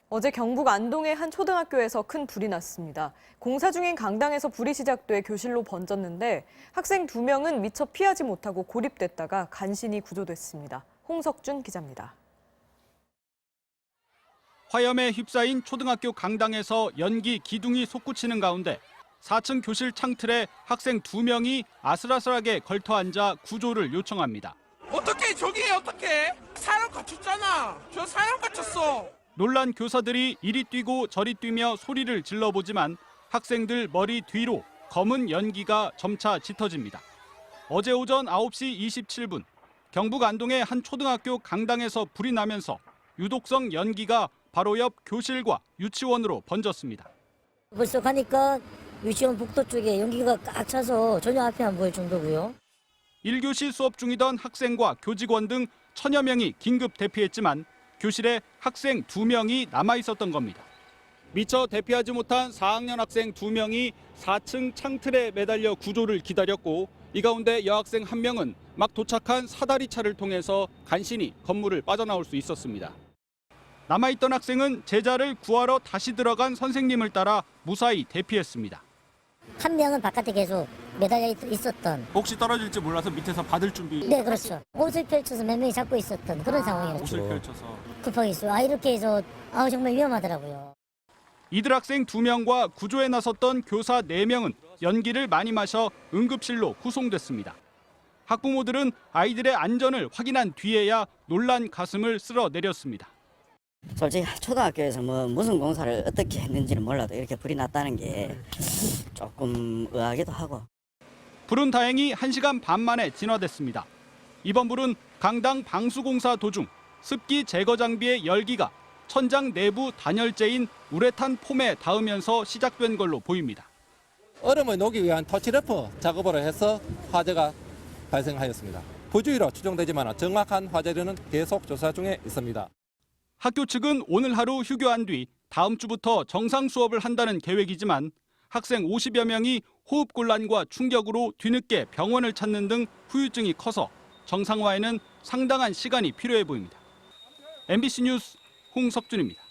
어제 경북 안동의 한 초등학교에서 큰 불이 났습니다. 공사 중인 강당에서 불이 시작돼 교실로 번졌는데 학생 2명은 미처 피하지 못하고 고립됐다가 간신히 구조됐습니다. 홍석준 기자입니다. 화염에 휩싸인 초등학교 강당에서 연기 기둥이 솟구치는 가운데 4층 교실 창틀에 학생 2명이 아슬아슬하게 걸터앉아 구조를 요청합니다. 어떻게 저기 어떻게? 사람 갇혔잖아. 저 사람 갇혔어. 놀란 교사들이 이리 뛰고 저리 뛰며 소리를 질러보지만 학생들 머리 뒤로 검은 연기가 점차 짙어집니다. 어제 오전 9시 27분 경북 안동의 한 초등학교 강당에서 불이 나면서 유독성 연기가 바로 옆 교실과 유치원으로 번졌습니다. 벌써 가니까 유치원 북도 쪽에 연기가 꽉 차서 전혀 앞이 안 보일 정도고요. 1교시 수업 중이던 학생과 교직원 등 1000여 명이 긴급 대피했지만 교실에 학생 2명이 남아 있었던 겁니다. 미처 대피하지 못한 4학년 학생 2명이 4층 창틀에 매달려 구조를 기다렸고 이 가운데 여학생 1명은 막 도착한 사다리 차를 통해서 간신히 건물을 빠져나올 수 있었습니다. 남아있던 학생은 제자를 구하러 다시 들어간 선생님을 따라 무사히 대피했습니다. 한 명은 바깥에 계속 매달려 있었던. 혹시 떨어질지 몰라서 밑에서 받을 준비. 네, 그렇죠. 옷을 펼쳐서 몇 명이 잡고 있었던 그런 상황이었죠. 옷을 펼쳐서. 급하게 있어요. 이렇게 해서 정말 위험하더라고요. 이들 학생 2명과 구조에 나섰던 교사 4명은 연기를 많이 마셔 응급실로 후송됐습니다. 학부모들은 아이들의 안전을 확인한 뒤에야 놀란 가슴을 쓸어내렸습니다. 솔직히 초등학교에서 무슨 공사를 어떻게 했는지는 몰라도 이렇게 불이 났다는 게 조금 의아하기도 하고. 불은 다행히 1시간 반 만에 진화됐습니다. 이번 불은 강당 방수공사 도중 습기 제거 장비의 열기가 천장 내부 단열재인 우레탄 폼에 닿으면서 시작된 걸로 보입니다. 얼음을 녹이기 위한 터치러프 작업을 해서 화재가 발생하였습니다. 부주의로 추정되지만 정확한 화재료는 계속 조사 중에 있습니다. 학교 측은 오늘 하루 휴교한 뒤 다음 주부터 정상 수업을 한다는 계획이지만 학생 50여 명이 호흡곤란과 충격으로 뒤늦게 병원을 찾는 등 후유증이 커서 정상화에는 상당한 시간이 필요해 보입니다. MBC 뉴스 홍석준입니다.